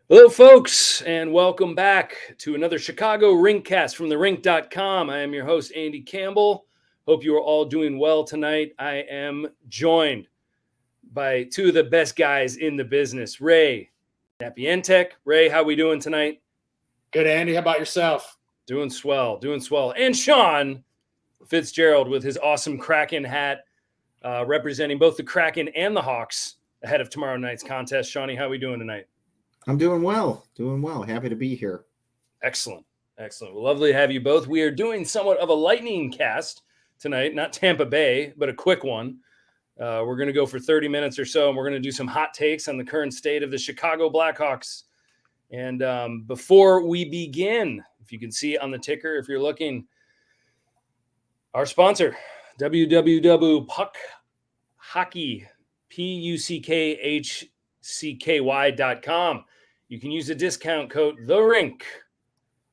Hello, folks, and welcome back to another Chicago Rinkcast from the Rink.com. I am your host, Andy Campbell. Hope you are all doing well tonight. I am joined by two of the best guys in the business, Ray Napientek. Ray, how we doing tonight? Good, Andy. How about yourself? Doing swell. And Sean Fitzgerald with his awesome Kraken hat, representing both the Kraken and the Hawks ahead of tomorrow night's contest. Shawnee, how we doing tonight? I'm doing well. Happy to be here. Excellent. Well, lovely to have you both. We are doing somewhat of a lightning cast tonight, not Tampa Bay, but a quick one. We're going to go for 30 minutes or so, and we're going to do some hot takes on the current state of the Chicago Blackhawks. And before we begin, if you can see on the ticker, if you're looking, our sponsor, www.puckhockey, PUCKHCKY.com. You can use the discount code The Rink,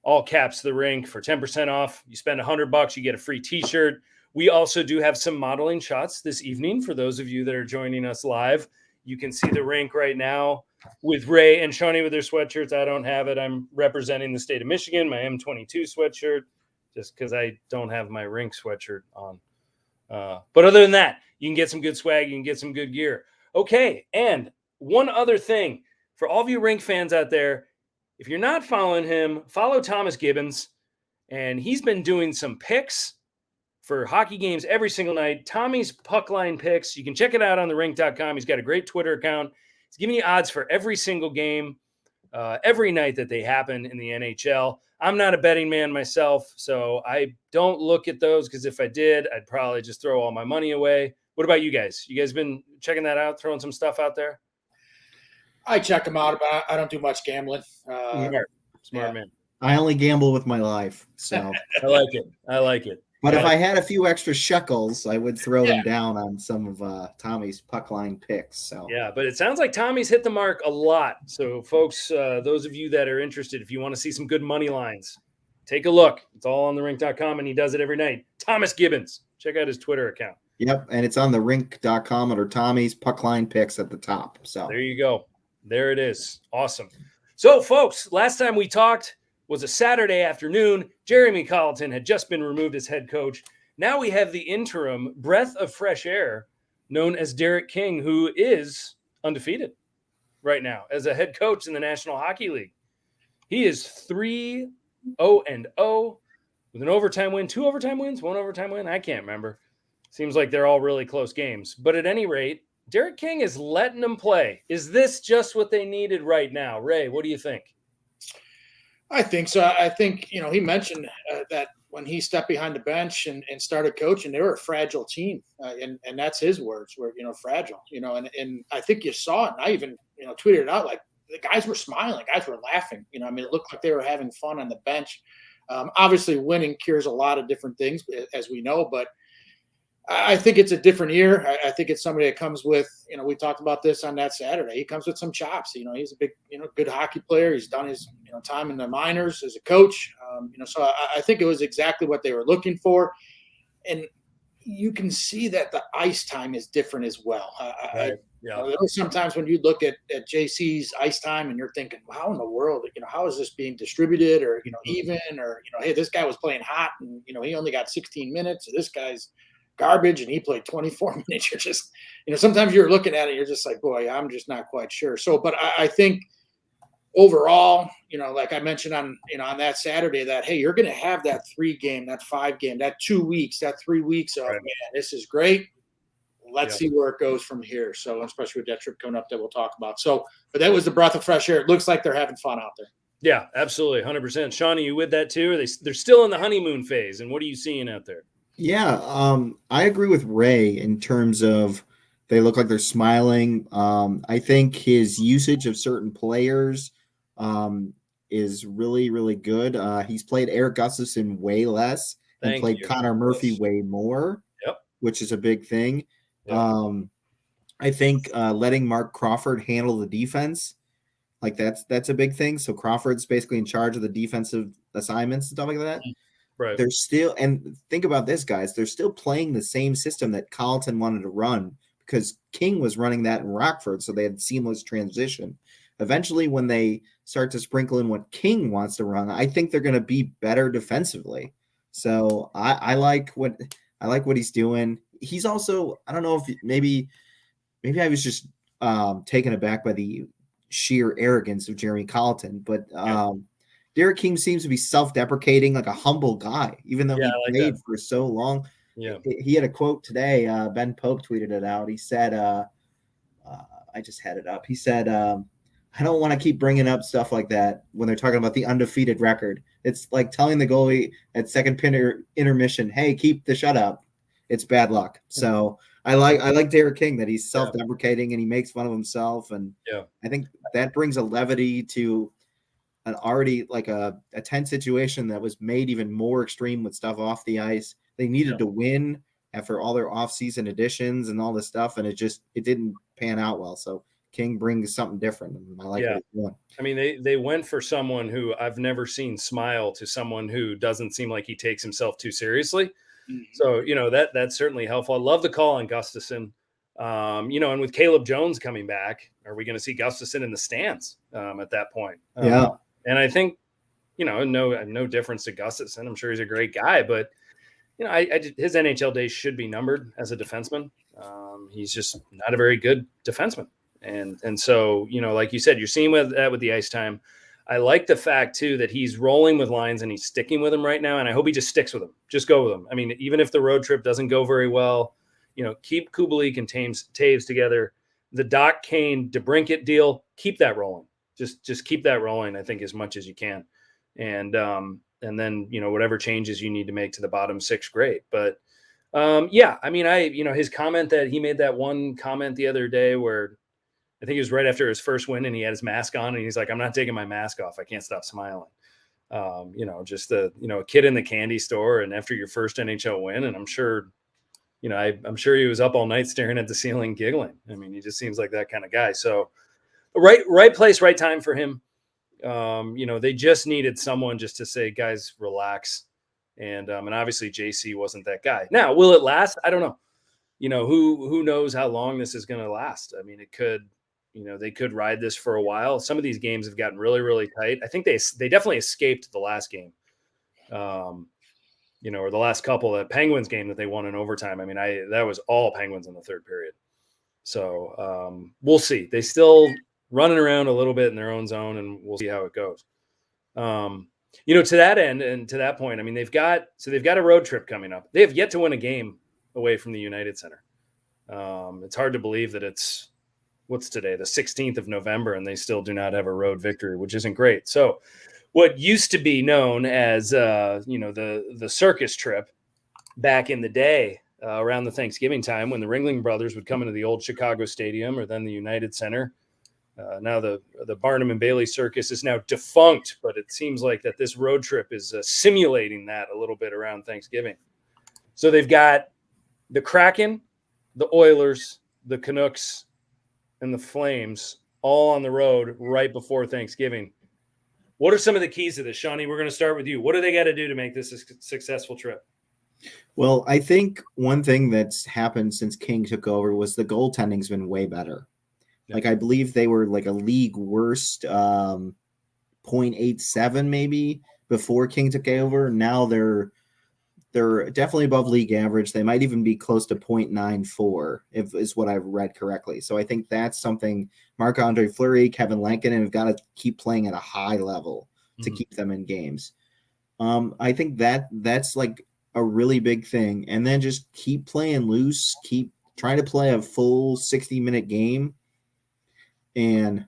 all caps The Rink, for 10% off. You spend $100, you get a free t-shirt. We also do have some modeling shots this evening for those of you that are joining us live. You can see the Rink right now with Ray and Shawnee with their sweatshirts. I don't have it. I'm representing the state of Michigan, my M22 sweatshirt, just because I don't have my Rink sweatshirt on. But other than that, you can get some good swag. You can get some good gear. Okay, and one other thing. For all of you Rink fans out there, if you're not following him, follow Thomas Gibbons. And he's been doing some picks for hockey games every single night. Tommy's Puck Line Picks. You can check it out on the Rink.com. He's got a great Twitter account. He's giving you odds for every single game, every night that they happen in the NHL. I'm not a betting man myself, so I don't look at those because if I did, I'd probably just throw all my money away. What about you guys? You guys been checking that out, throwing some stuff out there? I check them out, but I don't do much gambling. Smart man. I only gamble with my life, so I like it. But if I had a few extra shekels, I would throw them down on some of Tommy's puck line picks. So yeah, but it sounds like Tommy's hit the mark a lot. So, folks, those of you that are interested, if you want to see some good money lines, take a look. It's all on the Rink.com, and he does it every night. Thomas Gibbons. Check out his Twitter account. Yep, and it's on the Rink.com under Tommy's puck line picks at the top. So there you go. There it is. Awesome. So, folks, last time we talked was a Saturday afternoon. Jeremy Colleton had just been removed as head coach. Now we have the interim breath of fresh air known as Derek King, who is undefeated right now as a head coach in the National Hockey League. He is 3-0-0 with an overtime win, 2 overtime wins, 1 overtime win. I can't remember. Seems like they're all really close games. But at any rate, Derek King is letting them play. Is this just what they needed right now? Ray, what do you think? I think so. I think, he mentioned that when he stepped behind the bench and started coaching, they were a fragile team. And that's his words were, fragile, and I think you saw it. And I even, tweeted it out, like the guys were smiling, guys were laughing, it looked like they were having fun on the bench. Obviously winning cures a lot of different things, as we know, but I think it's a different year. I think it's somebody that comes with, we talked about this on that Saturday. He comes with some chops. He's a big, good hockey player. He's done his, time in the minors as a coach. So I think it was exactly what they were looking for. And you can see that the ice time is different as well. Right. Yeah. There were sometimes when you look at JC's ice time and you're thinking, well, how in the world, how is this being distributed or, even, or, hey, this guy was playing hot and, he only got 16 minutes. So this guy's garbage and he played 24 minutes. You're just, sometimes you're looking at it, you're just like, boy, I'm just not quite sure. So, but I think overall, like I mentioned on that Saturday that, hey, you're going to have that 3 game, that 5 game, that 2 weeks, that 3 weeks of, man, this is great. Let's see where it goes from here. So, especially with that trip coming up that we'll talk about. So, but that was the breath of fresh air. It looks like they're having fun out there. Yeah, absolutely. 100%. Shawnee, you with that too? They're still in the honeymoon phase. And what are you seeing out there? Yeah, I agree with Ray in terms of they look like they're smiling. I think his usage of certain players is really, really good. He's played Eric Gustafsson way less and played Connor Murphy way more, which is a big thing. Yep. I think letting Mark Crawford handle the defense, like that's a big thing. So Crawford's basically in charge of the defensive assignments and stuff like that. Right. They're still, and think about this, guys, they're still playing the same system that Colleton wanted to run because King was running that in Rockford, so they had seamless transition. eventually when they start to sprinkle in what King wants to run, I think they're going to be better defensively. So I like what he's doing. He's also, I don't know if maybe I was just taken aback by the sheer arrogance of Jeremy Colleton, but Derek King seems to be self-deprecating, like a humble guy, even though he played for so long. Yeah. He had a quote today. Ben Pope tweeted it out. He said, I just had it up. He said, I don't want to keep bringing up stuff like that when they're talking about the undefeated record. It's like telling the goalie at second intermission, hey, keep the shutout. It's bad luck. So I like Derek King, that he's self-deprecating and he makes fun of himself. And I think that brings a levity to an already like a tense situation that was made even more extreme with stuff off the ice. They needed to win after all their off-season additions and all this stuff, and it didn't pan out well. So King brings something different. I like what he's doing. I mean, they went for someone who I've never seen smile to someone who doesn't seem like he takes himself too seriously. Mm-hmm. So, that's certainly helpful. I love the call on Gustafsson. And with Caleb Jones coming back, are we going to see Gustafsson in the stands at that point? And I think, no difference to Gustafsson. I'm sure he's a great guy, but his NHL days should be numbered as a defenseman. He's just not a very good defenseman. And so, like you said, you're seeing that with the ice time. I like the fact, too, that he's rolling with lines and he's sticking with them right now. And I hope he just sticks with them. Just go with them. I mean, even if the road trip doesn't go very well, keep Kubalik and Toews together. The Doc Kane DeBrincat deal, keep that rolling. Just keep that rolling, I think, as much as you can. And then, whatever changes you need to make to the bottom six, great. But his comment that he made, that one comment the other day where I think it was right after his first win and he had his mask on and he's like, I'm not taking my mask off. I can't stop smiling. Just a kid in the candy store and after your first NHL win. And I'm sure, I'm sure he was up all night staring at the ceiling, giggling. I mean, he just seems like that kind of guy. So right place, right time for him. They just needed someone just to say, guys, relax. And obviously JC wasn't that guy. Now, will it last? I don't know. Who knows how long this is going to last? I mean, it could, they could ride this for a while. Some of these games have gotten really, really tight. I think they definitely escaped the last game, or the last couple, that Penguins game that they won in overtime. I mean, that was all Penguins in the third period. So we'll see. They still running around a little bit in their own zone, and we'll see how it goes. To that end and to that point, I mean, they've got a road trip coming up. They have yet to win a game away from the United Center. It's hard to believe that what's today, the 16th of November, and they still do not have a road victory, which isn't great. So what used to be known as, the circus trip back in the day, around the Thanksgiving time when the Ringling brothers would come into the old Chicago Stadium or then the United Center. Now the Barnum and Bailey circus is now defunct, but it seems like that this road trip is simulating that a little bit around Thanksgiving. So they've got the Kraken, the Oilers, the Canucks, and the Flames all on the road right before Thanksgiving. What are some of the keys to this, Shawnee? We're going to start with you. What do they got to do to make this a successful trip? Well, I think one thing that's happened since King took over was the goaltending's been way better. Yeah. Like, I believe they were like a league worst 0.87 maybe before King took over. Now they're definitely above league average. They might even be close to 0.94 if is what I've read correctly. So I think that's something Marc-Andre Fleury, Kevin Lankinen have got to keep playing at a high level to keep them in games. I think that's like a really big thing. And then just keep playing loose, keep trying to play a full 60-minute game and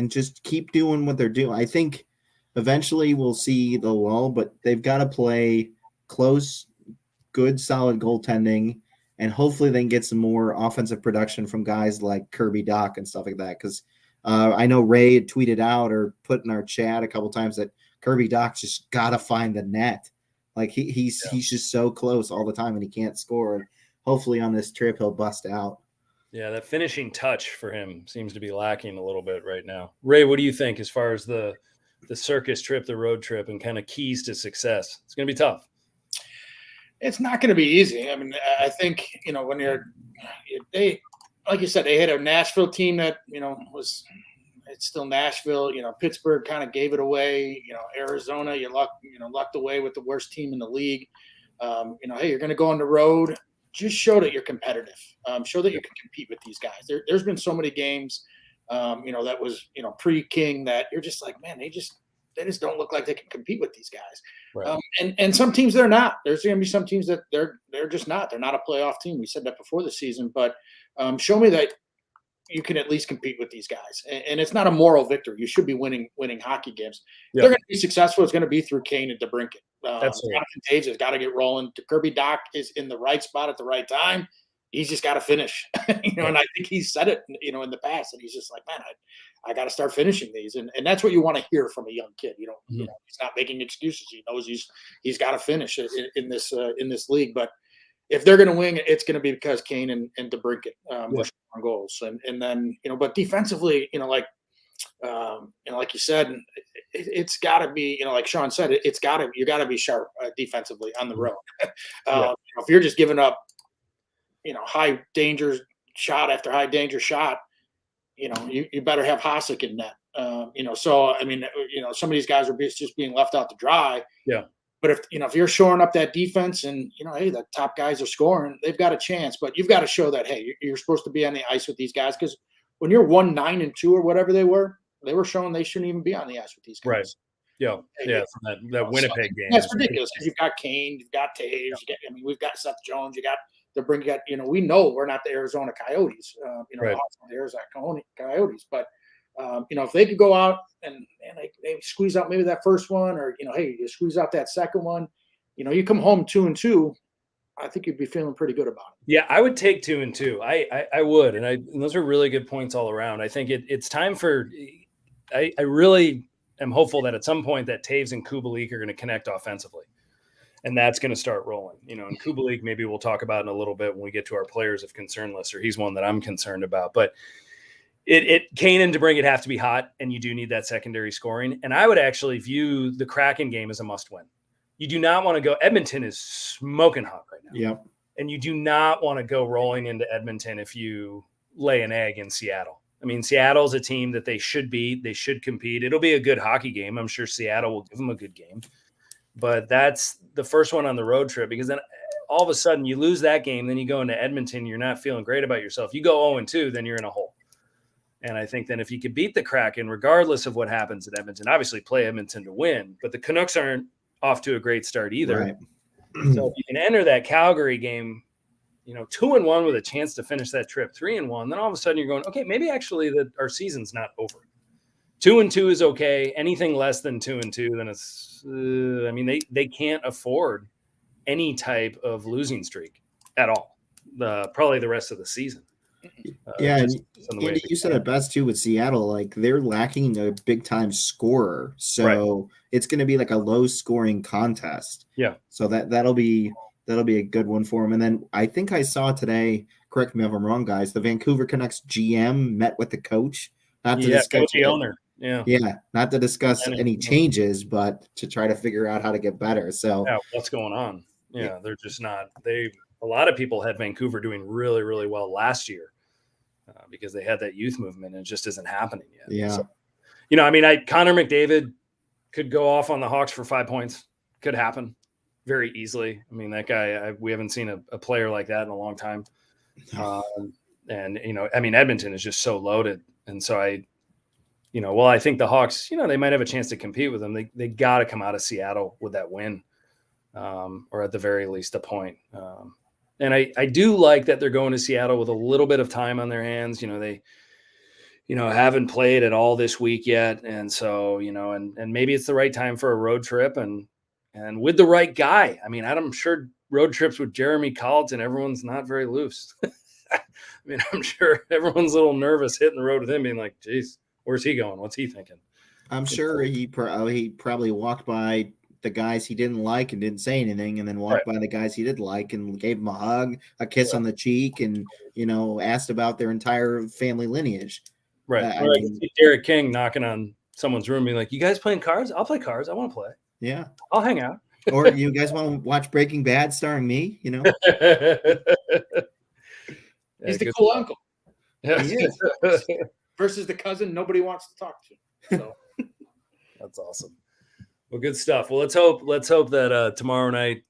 just keep doing what they're doing. I think eventually we'll see the lull, but they've got to play close, good, solid goaltending, and hopefully they can get some more offensive production from guys like Kirby Dach and stuff like that. Because I know Ray had tweeted out or put in our chat a couple times that Kirby Dach just got to find the net. Like he's just so close all the time and he can't score. And hopefully on this trip he'll bust out. Yeah, that finishing touch for him seems to be lacking a little bit right now. Ray, what do you think as far as the circus trip, the road trip, and kind of keys to success? It's going to be tough. It's not going to be easy. I mean, I think, when like you said, they had a Nashville team that, was it's still Nashville. Pittsburgh kind of gave it away. Arizona, you lucked away with the worst team in the league. Hey, you're going to go on the road. Just show that you're competitive. Show that you can compete with these guys. There's been so many games, that was, pre-King that you're just like, man, they just don't look like they can compete with these guys. Right. And some teams they're not. There's going to be some teams that they're just not. They're not a playoff team. We said that before the season, but show me that you can at least compete with these guys. And it's not a moral victory. You should be winning hockey games. Yeah. They're going to be successful. It's going to be through Kane and DeBrincat. That's right. Toews has got to get rolling. Kirby Doc is in the right spot at the right time. He's just got to finish, and I think he said it, in the past, and he's just like, man, I got to start finishing these. And that's what you want to hear from a young kid. He's not making excuses. He knows he's got to finish in this league. But if they're going to win, it's going to be because Kane and DeBrincat were on goals. And then, but defensively, like you said, it's got to be, like Sean said, you got to be sharp defensively on the road. If you're just giving up, high danger shot after high danger shot, you better have Hasek in net. So I mean, some of these guys are just being left out to dry. Yeah. But if you're shoring up that defense and hey, the top guys are scoring, they've got a chance. But you've got to show that hey, you're supposed to be on the ice with these guys, because when you're 1-9-2 or whatever they were showing they shouldn't even be on the ice with these guys. Right. Yeah. Yeah. From that Winnipeg game. That's ridiculous. You've got Kane, you've got Taves, we've got Seth Jones, you got the Brink. We know we're not the Arizona Coyotes, right. The Arizona Coyotes, but if they could go out and they squeeze out maybe that first one, or hey, you squeeze out that second one, you come home 2-2, I think you'd be feeling pretty good about it. Yeah, I would take 2-2. I would, and those are really good points all around. I think it's time for. I really am hopeful that at some point that Toews and Kubalik are going to connect offensively, and that's going to start rolling. And Kubalik, maybe we'll talk about in a little bit when we get to our players of concern list, or he's one that I'm concerned about. But Kane and DeBrincat have to be hot, and you do need that secondary scoring. And I would actually view the Kraken game as a must-win. You do not want to go. Edmonton is smoking hot right now. Yep. And you do not want to go rolling into Edmonton if you lay an egg in Seattle. I mean, Seattle's a team that they should beat. They should compete. It'll be a good hockey game. I'm sure Seattle will give them a good game. But that's the first one on the road trip, because then all of a sudden you lose that game. Then you go into Edmonton. You're not feeling great about yourself. You go 0-2, then you're in a hole. And I think then if you could beat the Kraken, regardless of what happens at Edmonton, obviously play Edmonton to win, but the Canucks aren't off to a great start either. Right. So if you can enter that Calgary game, 2-1 with a chance to finish that trip, 3-1, then all of a sudden you're going, okay, maybe actually our season's not over. 2-2 is okay. Anything less than 2-2, then it's, they can't afford any type of losing streak at all. Probably the rest of the season. And Andy, you said it best too with Seattle. Like, they're lacking a big time scorer, so it's going to be like a low scoring contest. Yeah. So that'll be a good one for him. And then I think I saw today. Correct me if I'm wrong, guys. The Vancouver Canucks GM met with the coach, not to discuss the owner. Yeah, not to discuss any changes, but to try to figure out how to get better. So what's going on? Yeah, they're just not. A lot of people had Vancouver doing really, really well last year because they had that youth movement, and it just isn't happening yet. Yeah. So, Connor McDavid could go off on the Hawks for 5 points. Could happen very easily. I mean, that guy, we haven't seen a player like that in a long time. Edmonton is just so loaded. And so I think the Hawks, they might have a chance to compete with them. They got to come out of Seattle with that win, or at the very least a point. And I do like that they're going to Seattle with a little bit of time on their hands. They, haven't played at all this week yet. And so, and maybe it's the right time for a road trip and with the right guy. I mean, I'm sure road trips with Jeremy Colleton, everyone's not very loose. I mean, I'm sure everyone's a little nervous hitting the road with him being like, geez, where's he going? What's he thinking? I'm sure he probably walked by the guys he didn't like and didn't say anything, and then walked by the guys he did like and gave them a hug, a kiss on the cheek, and asked about their entire family lineage. Right. I mean, Derek King knocking on someone's room, being like, "You guys playing cards? I'll play cards. I want to play. Yeah, I'll hang out." Or you guys want to watch Breaking Bad starring me? He's the cool uncle. Yeah. versus the cousin nobody wants to talk to. So that's awesome. Well, good stuff. Well, let's hope that tomorrow night,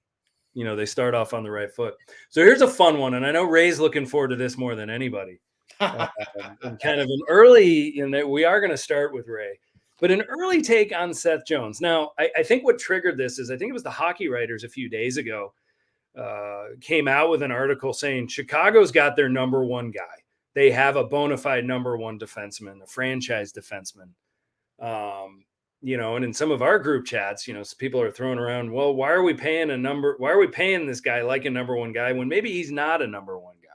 they start off on the right foot. So here's a fun one, and I know Ray's looking forward to this more than anybody. And kind of an early, we are going to start with Ray, but an early take on Seth Jones. Now, I think what triggered this is I think it was the Hockey Writers a few days ago came out with an article saying Chicago's got their number one guy. They have a bona fide number one defenseman, a franchise defenseman. And in some of our group chats, people are throwing around, well, why are we paying this guy like a number one guy when maybe he's not a number one guy?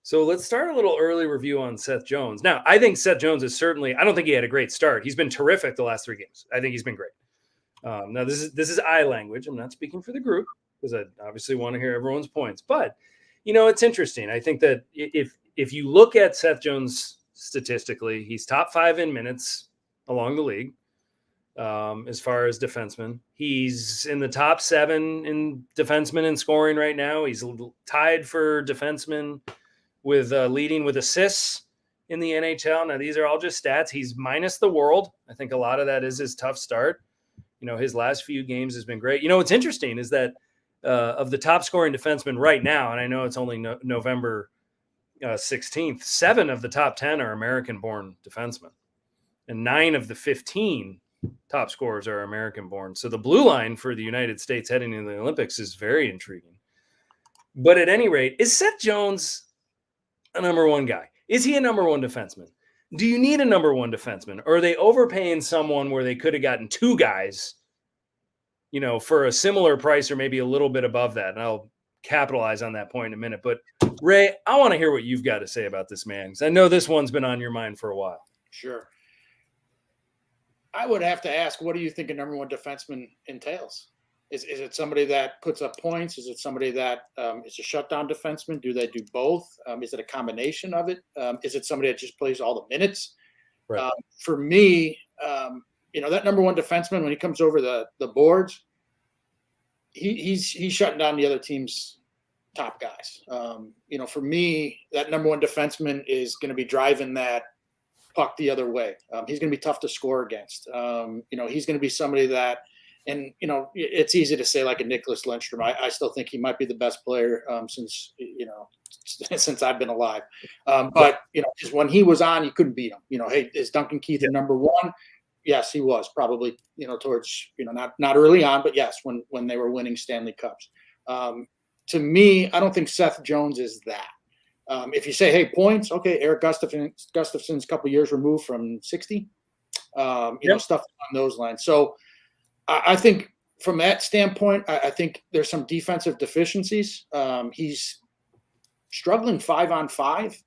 So let's start a little early review on Seth Jones. Now, I think Seth Jones is I don't think he had a great start. He's been terrific the last 3 games. I think he's been great. Now this is I language. I'm not speaking for the group because I obviously want to hear everyone's points, but it's interesting. I think that if you look at Seth Jones statistically, he's top 5 in minutes along the league. As far as defensemen, he's in the top 7 in defensemen in scoring right now. He's tied for defenseman with leading with assists in the NHL. Now, these are all just stats. He's minus the world. I think a lot of that is his tough start. His last few games has been great. What's interesting is that of the top scoring defensemen right now, and I know it's only November 16th, 7 of the top 10 are American-born defensemen, and 9 of the 15 top scorers are American-born. So the blue line for the United States heading into the Olympics is very intriguing. But at any rate, is Seth Jones a number one guy? Is he a number one defenseman? Do you need a number one defenseman? Or are they overpaying someone where they could have gotten 2 guys, for a similar price or maybe a little bit above that? And I'll capitalize on that point in a minute. But Ray, I want to hear what you've got to say about this man, because I know this one's been on your mind for a while. Sure. I would have to ask, what do you think a number one defenseman entails? Is it somebody that puts up points? Is it somebody that is a shutdown defenseman? Do they do both? Is it a combination of it? Is it somebody that just plays all the minutes? Right. For me, that number one defenseman, when he comes over the boards, he's shutting down the other team's top guys. For me, that number one defenseman is going to be driving that puck the other way. He's going to be tough to score against. He's going to be somebody that, and it's easy to say like a Nicholas Lindstrom. I still think he might be the best player since I've been alive. But just when he was on, you couldn't beat him. Hey, is Duncan Keith the number one? Yes, he was probably. Towards not early on, but yes, when they were winning Stanley Cups. To me, I don't think Seth Jones is that. If you say, hey, points, okay, Eric Gustafson's a couple years removed from 60, stuff on those lines. So I think from that standpoint, I think there's some defensive deficiencies. He's struggling 5-on-5.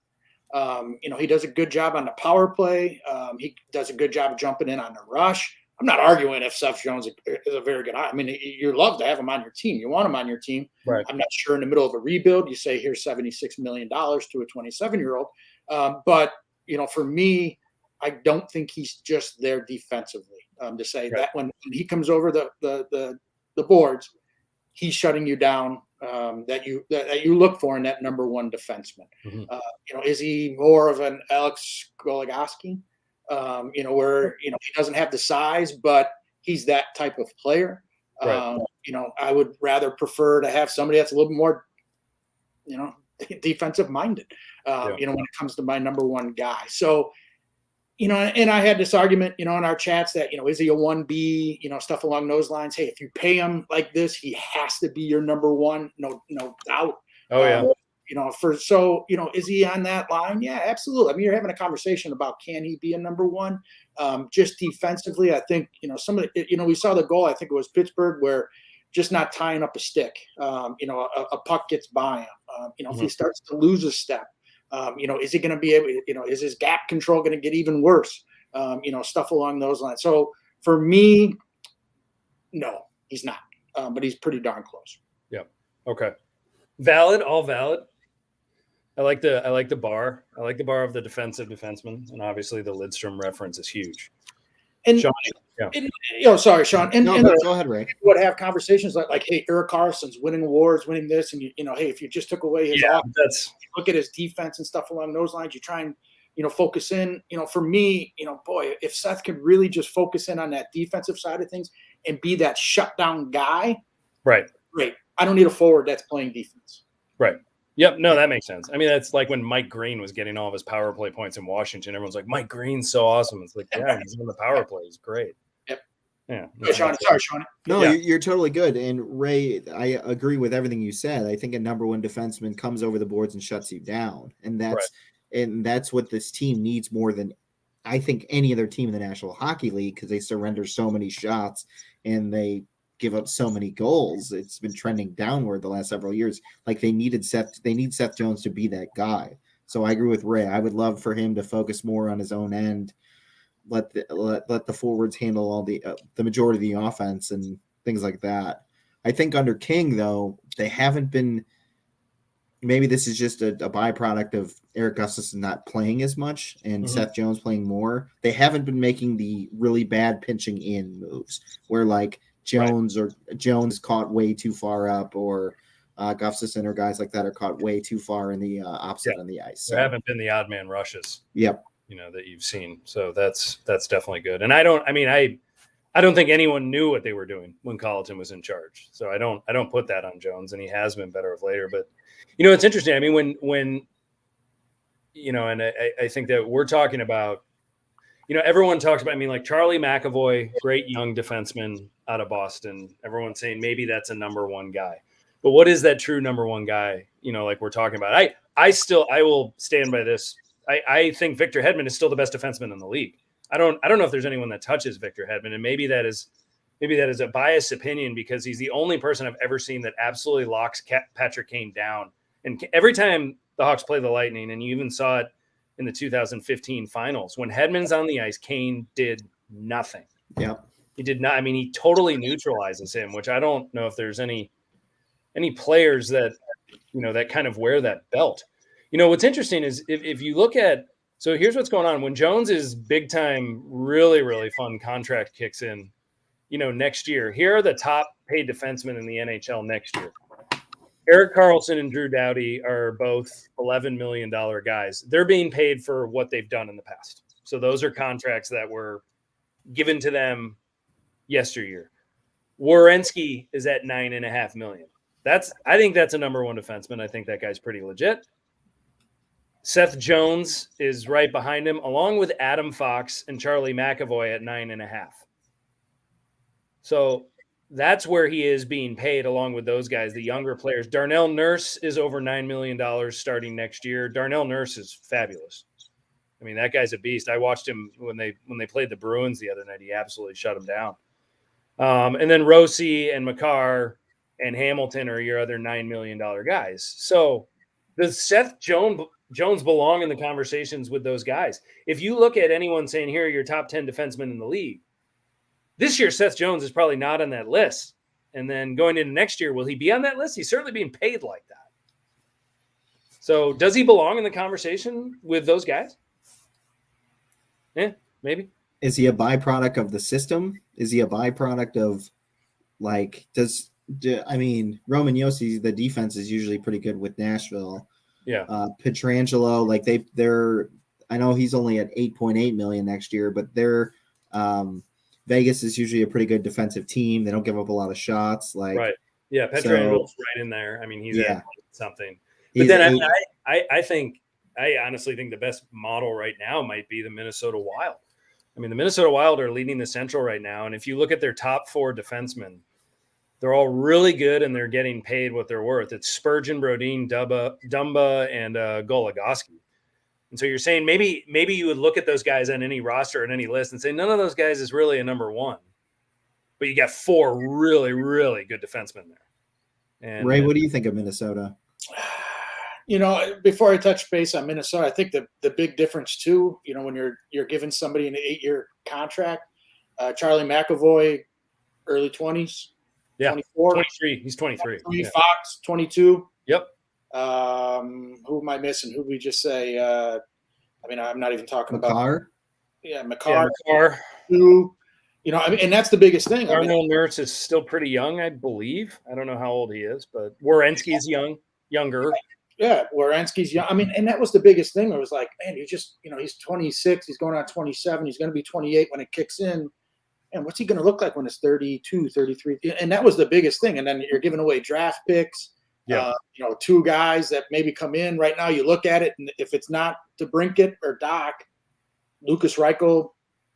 He does a good job on the power play. He does a good job of jumping in on the rush. I'm not arguing if Seth Jones is a very good. I mean, you love to have him on your team. You want him on your team. Right. I'm not sure in the middle of a rebuild, you say here's $76 million to a 27-year-old. But for me, I don't think he's just there defensively. To say that when he comes over the boards, he's shutting you down. That you look for in that number one defenseman. Mm-hmm. Is he more of an Alex Goligoski? Where he doesn't have the size, but he's that type of player. Right. I would rather prefer to have somebody that's a little bit more, defensive minded. When it comes to my number one guy. So, and I had this argument, in our chats that is he a 1B, stuff along those lines. Hey, if you pay him like this, he has to be your number one, no doubt. Oh yeah. Is he on that line? Yeah, absolutely. I mean, you're having a conversation about can he be a number one? Just defensively, I think, some of the, we saw the goal, I think it was Pittsburgh, where just not tying up a stick, a puck gets by him. Mm-hmm. If he starts to lose a step, is he going to be able, is his gap control going to get even worse? Stuff along those lines. So for me, no, he's not, but he's pretty darn close. Yeah. Okay. Valid, all valid. I like the bar. I like the bar of the defensive defenseman, and obviously the Lidstrom reference is huge. And Sean, sorry, Sean. And go ahead, Ray. Would have conversations like, hey, Erik Karlsson's winning awards, winning this, and hey, if you just took away his offense, look at his defense and stuff along those lines. You try and focus in, for me, boy, if Seth could really just focus in on that defensive side of things and be that shutdown guy. Right. Great. I don't need a forward that's playing defense. Right. Yep. No, that makes sense. I mean, that's like when Mike Green was getting all of his power play points in Washington. Everyone's like, Mike Green's so awesome. It's like, yeah, he's on the power play. He's great. Yep. Yeah. Sorry, Sean. No, Yeah. you're totally good. And Ray, I agree with everything you said. I think a number one defenseman comes over the boards and shuts you down. And that's what this team needs more than I think any other team in the National Hockey League, because they surrender so many shots and they give up so many goals. It's been trending downward the last several years. Like they need Seth Jones to be that guy. So I agree with Ray. I would love for him to focus more on his own end, let the forwards handle all the majority of the offense and things like that. I think under King, though, they haven't been. Maybe this is just a byproduct of Eric Gustafsson not playing as much and Seth Jones playing more. They haven't been making the really bad pinching in moves where like Jones caught way too far up, or Gustafsson or guys like that are caught way too far in the opposite on the ice. So. There haven't been the odd man rushes. Yep. That you've seen. So that's definitely good. And I don't think anyone knew what they were doing when Colleton was in charge. So I don't put that on Jones, and he has been better of later. But it's interesting. I mean, when and I think that we're talking about, everyone talks about, like Charlie McAvoy, great young defenseman out of Boston. Everyone's saying maybe that's a number one guy. But what is that true number one guy? Like we're talking about. I will stand by this. I think Victor Hedman is still the best defenseman in the league. I don't know if there's anyone that touches Victor Hedman, and maybe that is a biased opinion because he's the only person I've ever seen that absolutely locks Patrick Kane down. And every time the Hawks play the Lightning, and you even saw it in the 2015 finals, when Hedman's on the ice, Kane did nothing. Yeah, he did not. I mean, he totally neutralizes him, which I don't know if there's any players that that kind of wear that belt. What's interesting is if you look at, so here's what's going on. When Jones's big time, really, really fun contract kicks in, next year, here are the top paid defensemen in the NHL next year. Erik Karlsson and Drew Doughty are both $11 million guys. They're being paid for what they've done in the past. So those are contracts that were given to them yesteryear. Werenski is at $9.5 million. I think that's a number one defenseman. I think that guy's pretty legit. Seth Jones is right behind him, along with Adam Fox and Charlie McAvoy at 9.5. So that's where he is being paid, along with those guys, the younger players. Darnell Nurse is over $9 million starting next year. Darnell Nurse is fabulous. I mean, that guy's a beast. I watched him when they played the Bruins the other night. He absolutely shut them down. And then Rossi and Makar and Hamilton are your other $9 million guys. So does Seth Jones belong in the conversations with those guys? If you look at anyone saying, here are your top 10 defensemen in the league, this year Seth Jones is probably not on that list. And then going into next year, will he be on that list? He's certainly being paid like that. So does he belong in the conversation with those guys? Yeah, maybe. Is he a byproduct of the system? Is he a byproduct of like, Roman Josi, the defense is usually pretty good with Nashville. Yeah. Pietrangelo, like they're I know he's only at 8.8 million next year, but they're Vegas is usually a pretty good defensive team. They don't give up a lot of shots. Like right. Yeah, Pietrangelo's right in there. I mean, he's at something. But then I honestly think the best model right now might be the Minnesota Wild. I mean, the Minnesota Wild are leading the Central right now, and if you look at their top four defensemen, they're all really good, and they're getting paid what they're worth. It's Spurgeon, Brodin, Dumba, and Goligoski. And so you're saying maybe you would look at those guys on any roster and any list and say none of those guys is really a number one. But you got four really, really good defensemen there. And Ray, what do you think of Minnesota? Before I touch base on Minnesota, I think the big difference too, when you're giving somebody an 8-year contract, Charlie McAvoy, early 20s. Yeah, 24. 23. He's 23. Fox, 22. Yep. Who am I missing? Who did we just say? I'm not even talking Makar? about. Yeah, Makar. Makar. And that's the biggest thing. Darnell Nurse is still pretty young, I believe. I don't know how old he is, but Werenski is younger. Yeah, Werenski's young. I mean, and that was the biggest thing. It was like, man, he's 26. He's going on 27. He's going to be 28 when it kicks in. And what's he going to look like when it's 32, 33? And that was the biggest thing. And then you're giving away draft picks. Yeah. Two guys that maybe come in right now. You look at it, and if it's not DeBrincat or Doc, Lucas Reichel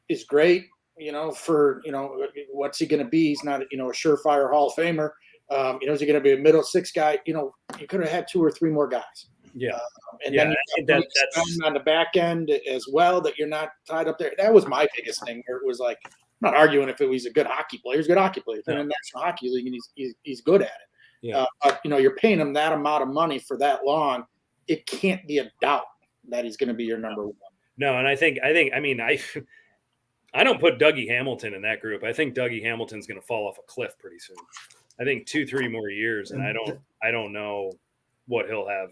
is great. What's he going to be? He's not, a surefire Hall of Famer. Is he going to be a middle six guy? You could have had 2 or 3 more guys. Yeah. Then that's on the back end as well, that you're not tied up there. That was my biggest thing. Where it was like, I'm not arguing if he's a good hockey player. He's a good hockey player. He's in the National Hockey League, and he's good at it. Yeah. But you're paying him that amount of money for that long. It can't be a doubt that he's going to be your number one. No, and I don't put Dougie Hamilton in that group. I think Dougie Hamilton's going to fall off a cliff pretty soon. I think 2-3 more years, and I don't know what he'll have.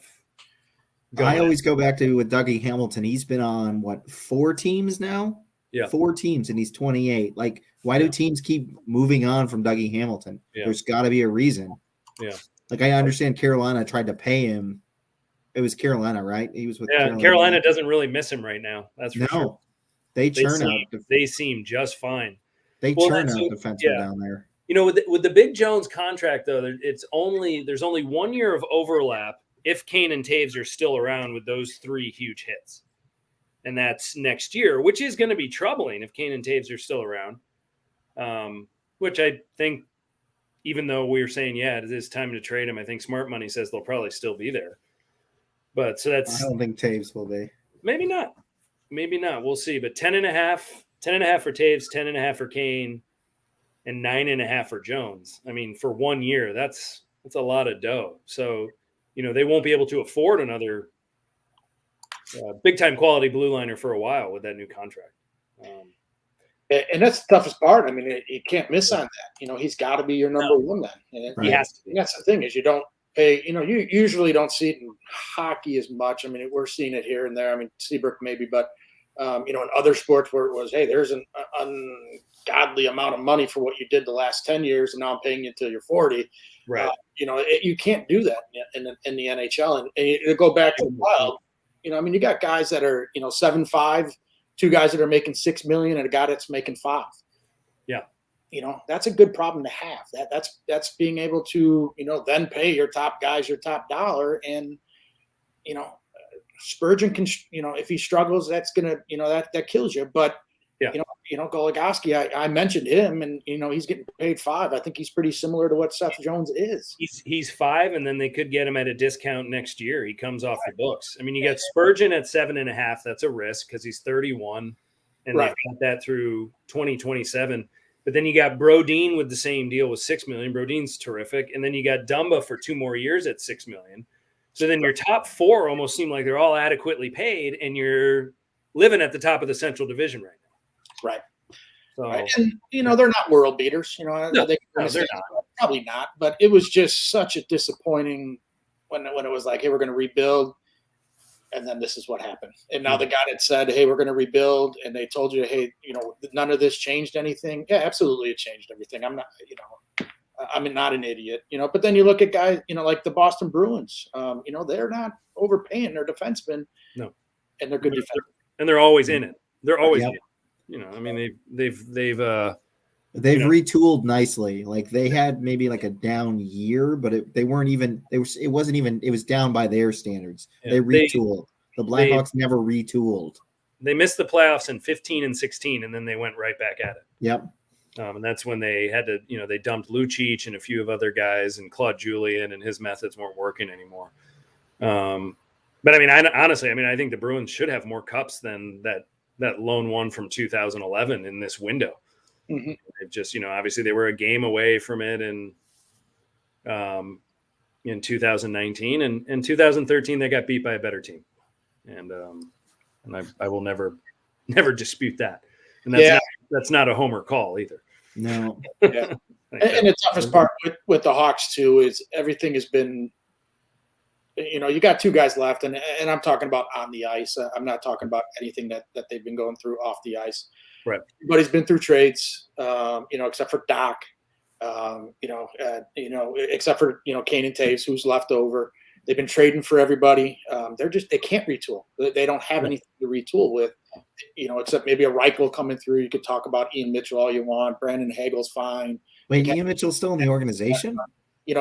I always go back to with Dougie Hamilton. He's been on 4 teams now? Yeah. 4 teams, and he's 28. Like, why do teams keep moving on from Dougie Hamilton? Yeah. There's got to be a reason. Yeah. Like, I understand Carolina tried to pay him. It was Carolina, right? He was with Carolina doesn't really miss him right now. That's for sure. They churn out. They seem just fine. They churn out defensemen down there. With the Big Jones contract, though, there's only 1 year of overlap if Kane and Toews are still around with those 3 huge hits. And that's next year, which is going to be troubling if Kane and Toews are still around. Which I think, even though we were saying, it is time to trade him, I think smart money says they'll probably still be there. But so that's. I don't think Toews will be. Maybe not. We'll see. But 10.5 for Toews, 10.5 for Kane, and 9.5 for Jones. I mean, for 1 year, that's a lot of dough. So, they won't be able to afford another big time quality blue liner for a while with that new contract. And that's the toughest part. I mean, you can't miss on that. He's got to be your number one then. And he has to be. That's the thing, is you don't pay. You usually don't see it in hockey as much. I mean, we're seeing it here and there. I mean, Seabrook maybe, but in other sports where it was, hey, there's an ungodly amount of money for what you did the last 10 years, and now I'm paying you until you're 40. Right. You can't do that in the NHL. And you go back to the Wild. You got guys that are 7.5, 2 guys that are making $6 million, and a guy that's making $5 million. Yeah. That's a good problem to have. That's being able to, then pay your top guys your top dollar. And, Spurgeon can, if he struggles, that's going to, that kills you. But, Goligoski, I mentioned him, and, he's getting paid $5. I think he's pretty similar to what Seth Jones is. He's $5, and then they could get him at a discount next year. He comes off the books. I mean, you got Spurgeon at 7.5. That's a risk because he's 31, and they've got that through 2027. But then you got Brodin with the same deal with $6 million. Brodin's terrific. And then you got Dumba for 2 more years at $6 million. So then your top 4 almost seem like they're all adequately paid, and you're living at the top of the Central Division right now. Right. So, and they're not world beaters. No, they're not. Probably not. But it was just such a disappointing when it was like, hey, we're going to rebuild, and then this is what happened. And now the guy that said, hey, we're going to rebuild, and they told you, hey, none of this changed anything. Yeah, absolutely, it changed everything. I'm not, I'm not an idiot, But then you look at guys, like the Boston Bruins. They're not overpaying their defensemen. No, and they're good defensemen, and they're always in it. They're always in it. I mean, they've retooled nicely. Like, they had maybe like a down year, but it was down by their standards. Yeah, they retooled. The Blackhawks never retooled. They missed the playoffs in 15 and 16, and then they went right back at it. Yep. And that's when they had to, they dumped Lucic and a few of other guys, and Claude Julien, and his methods weren't working anymore. But I mean, honestly, I think the Bruins should have more cups than that lone one from 2011 in this window. Mm-hmm. It just, obviously they were a game away from it in 2019, and in 2013 they got beat by a better team, and I will never dispute that. And that's not a homer call either. No. Yeah. And the toughest part with the Hawks too is everything has been, you got 2 guys left, and I'm talking about on the ice. I'm not talking about anything that they've been going through off the ice. Right. Everybody's been through trades, except for Doc, except for, Kane and Toews, who's left over. They've been trading for everybody. They can't retool. They don't have anything to retool with, except maybe a Reichel coming through. You could talk about Ian Mitchell all you want. Brandon Hagel's fine. Wait, Ian Mitchell's still in the organization? I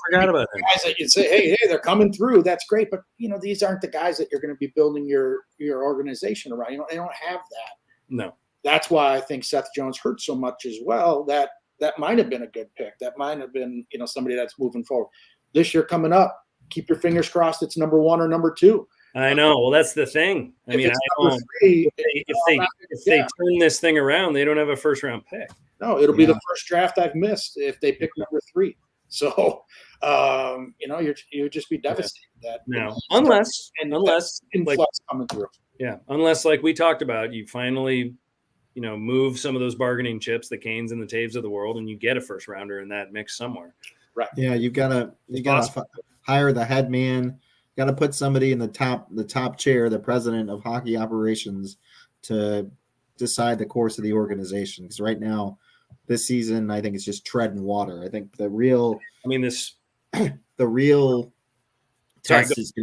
forgot about him. Guys that you'd say, hey, they're coming through. That's great, but these aren't the guys that you're going to be building your organization around. They don't have that. No. That's why I think Seth Jones hurt so much as well. That might have been a good pick. That might have been somebody that's moving forward. This year coming up, keep your fingers crossed it's number 1 or number 2. I know. Well, that's the thing. I mean, if they turn this thing around, they don't have a first-round pick. No, it'll be the first draft I've missed if they pick number 3. So, you would just be devastated. That unless influx coming through. Yeah, unless like we talked about, you finally, move some of those bargaining chips, the Canes and the Toews of the world, and you get a first rounder in that mix somewhere. Right. Yeah, you gotta hire the head man. Got to put somebody in the top chair, the president of hockey operations, to decide the course of the organization. Because right now, this season, I think it's just treading water. I think the real test is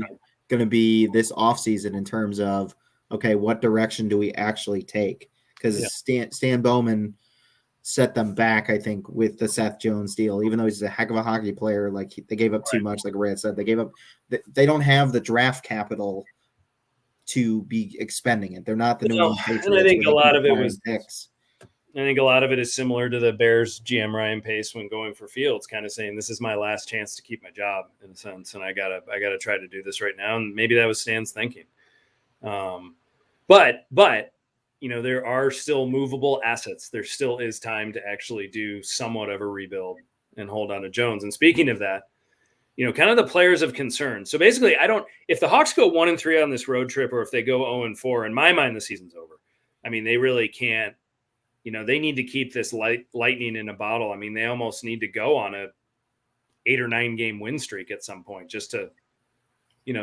going to be this offseason in terms of, okay, what direction do we actually take? Because Stan Bowman set them back, I think, with the Seth Jones deal. Even though he's a heck of a hockey player, like they gave up too much, like Ray had said. They don't have the draft capital to be expending it. They're not the New England Patriots. And I think a lot of it was picks. I think a lot of it is similar to the Bears GM Ryan Pace when going for Fields, kind of saying, this is my last chance to keep my job in a sense. And I gotta try to do this right now. And maybe that was Stan's thinking. But there are still movable assets. There still is time to actually do somewhat of a rebuild and hold on to Jones. And speaking of that, kind of the players of concern. So basically if the Hawks go 1-3 on this road trip, or if they go 0-4, in my mind, the season's over. I mean, they really can't. They need to keep this lightning in a bottle. I mean, they almost need to go on a 8 or 9 game win streak at some point just to,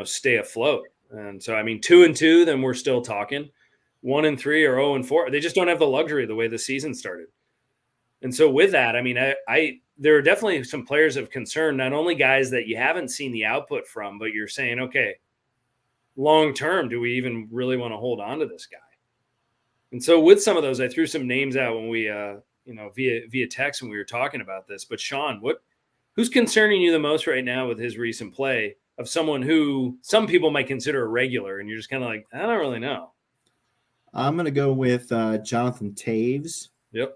stay afloat. And so, I mean, 2-2, then we're still talking. 1-3 or 0-4. They just don't have the luxury the way the season started. And so with that, I mean, there are definitely some players of concern, not only guys that you haven't seen the output from, but you're saying, okay, long-term, do we even really want to hold on to this guy? And so with some of those, I threw some names out when we, via text when we were talking about this. But Sean, who's concerning you the most right now with his recent play of someone who some people might consider a regular, and you're just kind of like, I don't really know. I'm going to go with Jonathan Toews. Yep.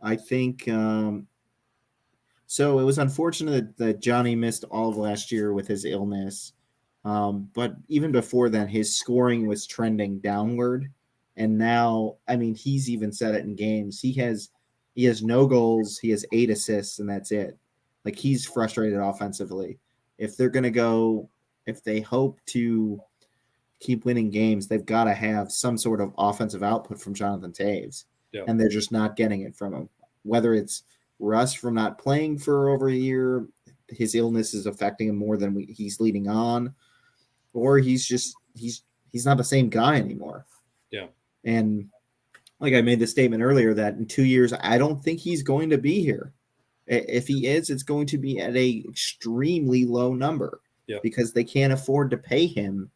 I think so. It was unfortunate that Johnny missed all of last year with his illness. But even before then, his scoring was trending downward. And now, I mean, he's even said it in games. He has no goals. He has 8 assists, and that's it. Like, he's frustrated offensively. If they hope to keep winning games, they've got to have some sort of offensive output from Jonathan Toews. Yeah. And they're just not getting it from him. Whether it's rust from not playing for over a year, his illness is affecting him more than he's leading on, or he's not the same guy anymore. Yeah. And like I made the statement earlier that in 2 years, I don't think he's going to be here. If he is, it's going to be at a extremely low number because they can't afford to pay him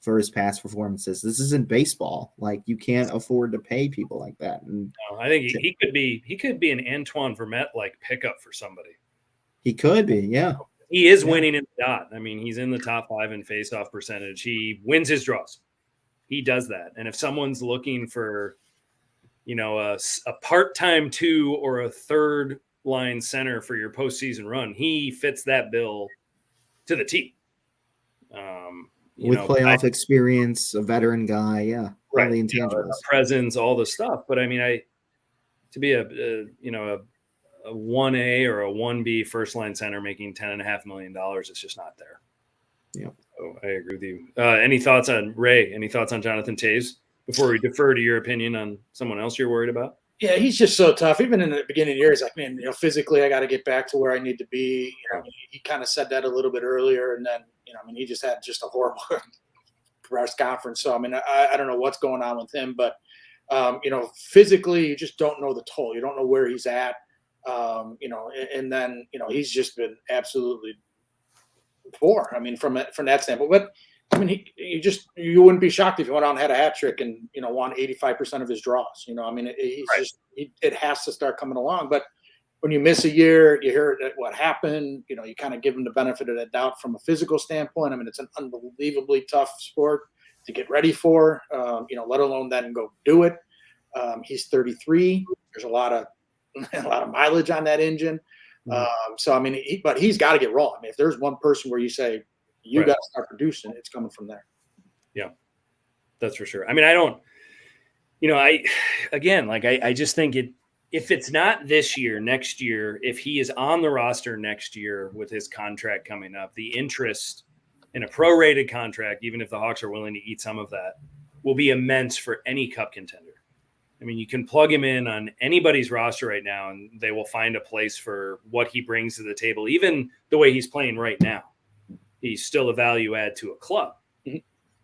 for his past performances. This isn't baseball. Like, you can't afford to pay people like that. And no, I think he could be an Antoine Vermette like pickup for somebody. He could be, yeah. He is winning in the dot. I mean, he's in the top 5 in faceoff percentage. He wins his draws. He does that. And if someone's looking for, a part-time 2 or a third line center for your postseason run, he fits that bill to the T. With playoff experience, a veteran guy, yeah, right? All the intangibles, presence, all the stuff. But I mean, to be a 1A or a 1B first line center making $10.5 million, it's just not there. Yeah. So I agree with you. Any thoughts on Ray? Any thoughts on Jonathan Toews before we defer to your opinion on someone else you're worried about? Yeah, he's just so tough. Even in the beginning of the year, he's like, man, physically I got to get back to where I need to be. He kind of said that a little bit earlier, and then, he just had just a horrible press conference. So, I mean, I don't know what's going on with him, but, physically you just don't know the toll. You don't know where he's at, and then, he's just been absolutely for. I mean, from that standpoint. But I mean, you wouldn't be shocked if he went out and had a hat trick and won 85% of his draws. I mean, it has to start coming along. But when you miss a year, you hear what happened. You kind of give him the benefit of the doubt from a physical standpoint. I mean, it's an unbelievably tough sport to get ready for. Let alone then go do it. He's 33. There's a lot of mileage on that engine. So I mean, but he's got to get rolling. I mean, if there's one person where you say you got to start producing, it's coming from there. Yeah, that's for sure. I mean, I just think if it's not this year, next year, if he is on the roster next year with his contract coming up, the interest in a prorated contract, even if the Hawks are willing to eat some of that, will be immense for any cup contender. I mean, you can plug him in on anybody's roster right now, and they will find a place for what he brings to the table. Even the way he's playing right now, he's still a value add to a club. Mm-hmm.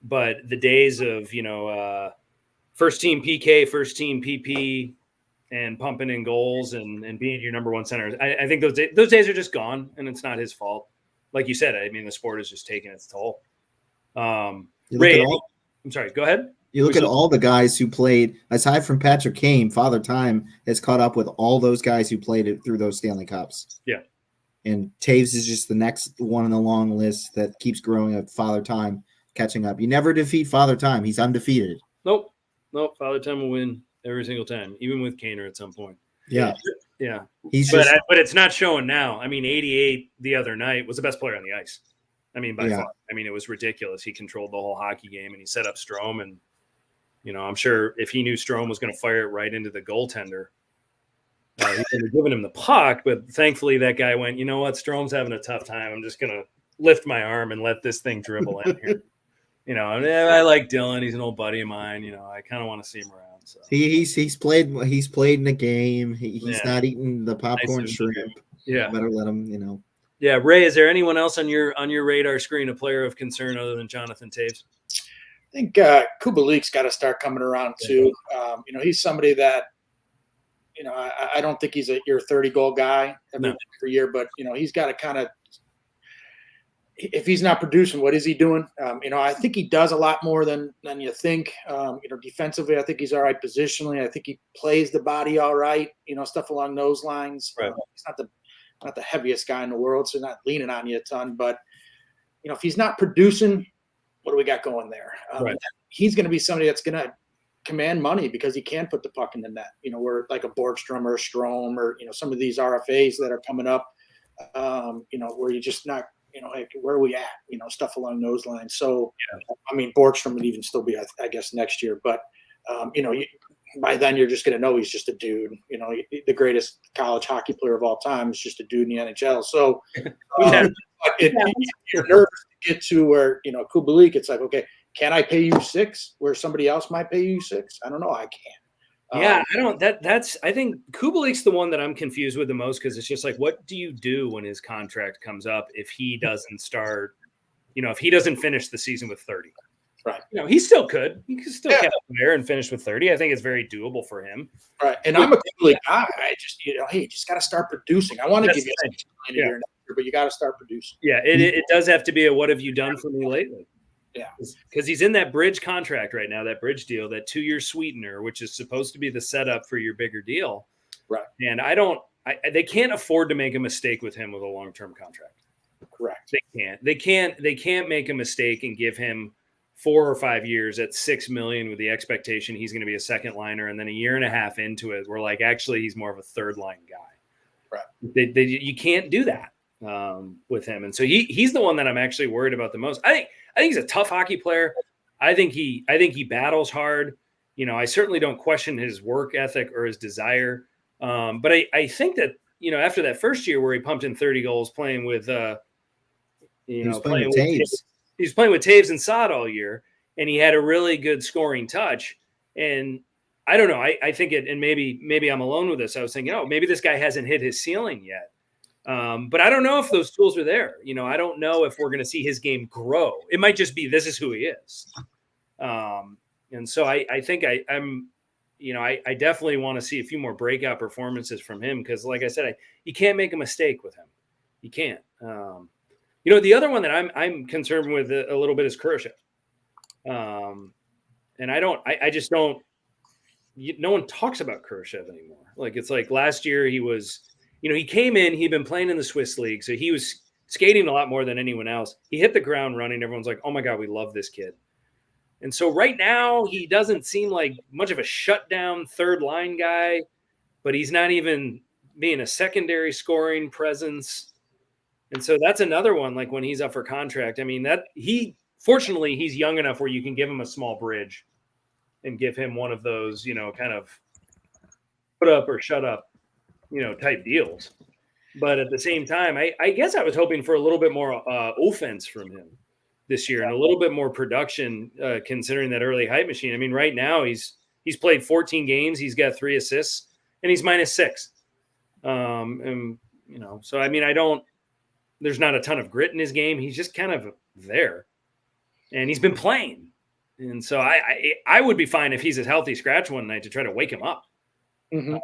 But the days of, first team PK, first team PP, and pumping in goals and being your number one center, I think those days are just gone, and it's not his fault. Like you said, I mean, the sport is just taking its toll. Ray, I'm sorry, go ahead. You look at all the guys who played, aside from Patrick Kane, Father Time has caught up with all those guys who played it through those Stanley Cups. Yeah. And Toews is just the next one on the long list that keeps growing at Father Time catching up. You never defeat Father Time. He's undefeated. Nope. Father Time will win every single time, even with Kaner at some point. Yeah. Yeah. But it's not showing now. I mean, 88 the other night was the best player on the ice. I mean, by far. I mean, it was ridiculous. He controlled the whole hockey game, and he set up Strome. And, I'm sure if he knew Strome was going to fire it right into the goaltender, he would have given him the puck. But thankfully, that guy went, you know what? Strome's having a tough time. I'm just going to lift my arm and let this thing dribble in here. I like Dylan. He's an old buddy of mine. I kind of want to see him around. So he's played in the game. He's not eating the popcorn shrimp. Yeah, better let him. Yeah, Ray. Is there anyone else on your radar screen, a player of concern other than Jonathan Toews? I think Kubalik's got to start coming around too. He's somebody that I don't think he's your 30 goal guy every year, but he's got to kind of. If he's not producing, what is he doing? I think he does a lot more than you think. Defensively, I think he's all right. Positionally, I think he plays the body all right. Stuff along those lines. Right. He's not the heaviest guy in the world, so not leaning on you a ton. But if he's not producing, what do we got going there? Right. He's going to be somebody that's going to command money because he can put the puck in the net. We're like a Borgstrom or a Strome or some of these RFAs that are coming up. Where you're just not. Like where are we at? Stuff along those lines. So, I mean, Borgstrom would even still be, I guess, next year. But, by then you're just going to know he's just a dude. The greatest college hockey player of all time is just a dude in the NHL. So, you're nervous to get to where, Kubalik, it's like, okay, can I pay you $6 where somebody else might pay you $6? I don't know. I can't. Yeah, I don't. I think Kubalik's the one that I'm confused with the most because it's just like, what do you do when his contract comes up if he doesn't start? If he doesn't finish the season with 30, right? He still could. He could still get there and finish with 30. I think it's very doable for him. Right. And I'm a Kubalik guy. I just, hey, you just got to start producing. I want to give you $6 million a year, but you got to start producing. Yeah, it does have to be a what have you done for me lately? Yeah, because he's in that bridge contract right now, that bridge deal, that 2-year sweetener, which is supposed to be the setup for your bigger deal. Right. And they can't afford to make a mistake with him with a long-term contract. Correct. They can't make a mistake and give him 4 or 5 years at $6 million with the expectation he's going to be a second liner. And then a year and a half into it, we're like, actually, he's more of a third line guy. Right. You can't do that with him. And so he's the one that I'm actually worried about the most. I think he's a tough hockey player. I think he battles hard. I certainly don't question his work ethic or his desire. But I think that, after that first year where he pumped in 30 goals playing with, he's playing with Toews and Saad all year, and he had a really good scoring touch. And I don't know. I think and maybe I'm alone with this. I was thinking, maybe this guy hasn't hit his ceiling yet. But I don't know if those tools are there. I don't know if we're going to see his game grow. It might just be this is who he is. And so I think I'm I definitely want to see a few more breakout performances from him because, like I said, you can't make a mistake with him. You can't. The other one that I'm concerned with a little bit is Kurashev. And I just don't. No one talks about Kurashev anymore. Like, it's like last year he was, he came in, he'd been playing in the Swiss league, so he was skating a lot more than anyone else. He hit the ground running. Everyone's like, oh my God, we love this kid. And so right now he doesn't seem like much of a shutdown third line guy, but he's not even being a secondary scoring presence. And so that's another one, like when he's up for contract. I mean, fortunately he's young enough where you can give him a small bridge and give him one of those, kind of put up or shut up, type deals. But at the same time, I guess I was hoping for a little bit more offense from him this year and a little bit more production, considering that early hype machine. I mean, right now he's played 14 games. He's got 3 assists and he's -6. So, I mean, there's not a ton of grit in his game. He's just kind of there and he's been playing. And so I would be fine if he's a healthy scratch one night to try to wake him up. Mm-hmm.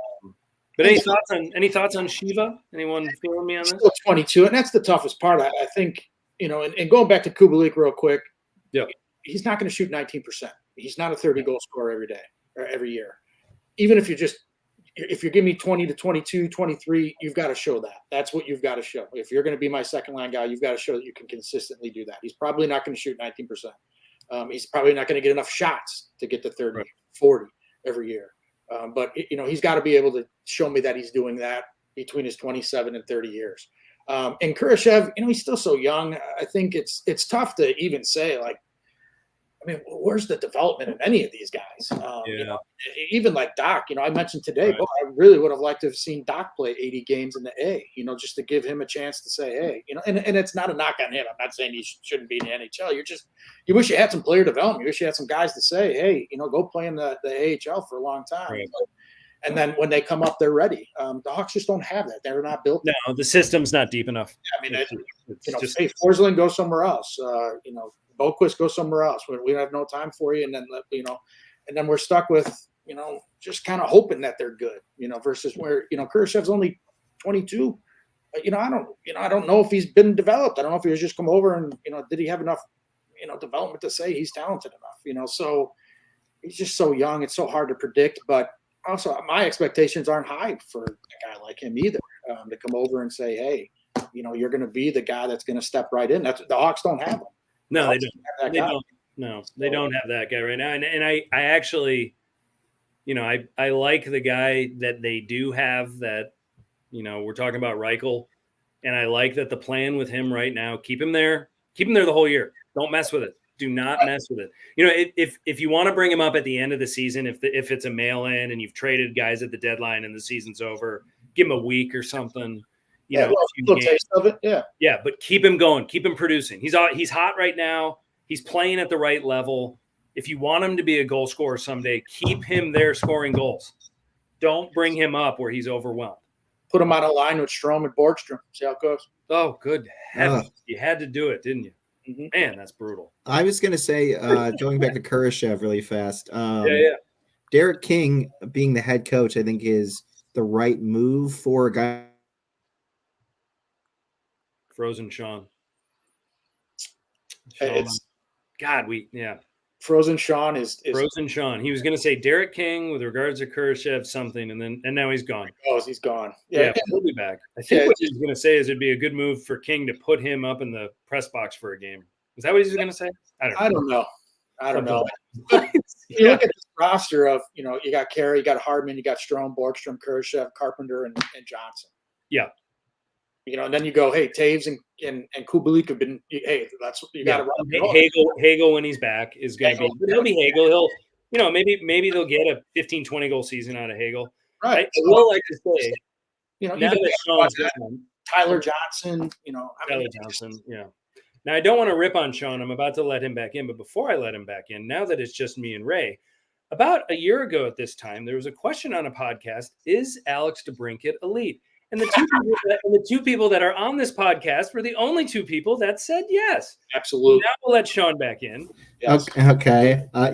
But any thoughts on Shiva? Anyone feeling me on this? Still 22, and that's the toughest part. I think, and going back to Kubalik real quick, yeah, he's not going to shoot 19%. He's not a 30-goal scorer every day or every year. Even if you give me 20 to 22, 23, you've got to show that. That's what you've got to show. If you're going to be my second line guy, you've got to show that you can consistently do that. He's probably not going to shoot 19%. He's probably not going to get enough shots to get to 30, 40 every year. But he's got to be able to show me that he's doing that between his 27 and 30 years. And Kurashev, he's still so young. I think it's tough to even say, like, I mean, where's the development in any of these guys? Even like Doc, I mentioned today, right. I really would have liked to have seen Doc play 80 games in the A, just to give him a chance to say, hey, and it's not a knock on him. I'm not saying he shouldn't be in the NHL. You wish you had some player development. You wish you had some guys to say, hey, go play in the AHL for a long time. Right. And then when they come up, they're ready. The Hawks just don't have that. They're not built. No, the system's not deep enough. I mean, hey, Forsling, go somewhere else. Boquist, go somewhere else. We don't have no time for you. And then, and then we're stuck with, just kind of hoping that they're good, versus where, Kurashev's only 22. I don't know if he's been developed. I don't know if he was just come over and, did he have enough, development to say he's talented enough, so he's just so young. It's so hard to predict, but also my expectations aren't high for a guy like him either, to come over and say, hey, you're going to be the guy that's going to step right in. That's the Hawks don't have him. No, they don't. They don't. No, they don't have that guy right now. And I actually, I like the guy that they do have that, we're talking about Reichel. And I like that the plan with him right now, keep him there the whole year. Don't mess with it. Do not mess with it. If you want to bring him up at the end of the season, if it's a mail-in and you've traded guys at the deadline and the season's over, give him a week or something. A little taste of it. Yeah, but keep him going. Keep him producing. He's hot right now. He's playing at the right level. If you want him to be a goal scorer someday, keep him there scoring goals. Don't bring him up where he's overwhelmed. Put him on a line with Strome and Borgstrom. See how it goes. Oh, good heavens. You had to do it, didn't you? Mm-hmm. Man, that's brutal. I was going to say, going back to Kurashev really fast. Yeah. Derek King being the head coach, I think, is the right move for a guy. Frozen Sean. Frozen Sean is Frozen Sean. He was going to say Derek King with regards to Kurashev something, and now he's gone. Oh, he's gone. Yeah, he'll be back. I think what he was going to say is it'd be a good move for King to put him up in the press box for a game. Is that what he was going to say? I don't know. You look at this roster of, you got Carey, you got Hardman, you got Strome, Borgstrom, Kurashev, Carpenter, and Johnson. Yeah. And then you go, hey, Toews and Kubalik have been, hey, that's what you got to run. Hagel when he's back is going to be, he'll be Hagel. He'll, maybe they'll get a 15, 20 goal season out of Hagel. Right. I will like to say, now that Sean's gone, Tyler Johnson, Tyler Johnson, yeah. Now, I don't want to rip on Sean. I'm about to let him back in. But before I let him back in, now that it's just me and Ray, about a year ago at this time, there was a question on a podcast, is Alex DeBrincat elite? And the two people that are on this podcast were the only two people that said yes. Absolutely. Now we'll let Sean back in. Yes. Okay. I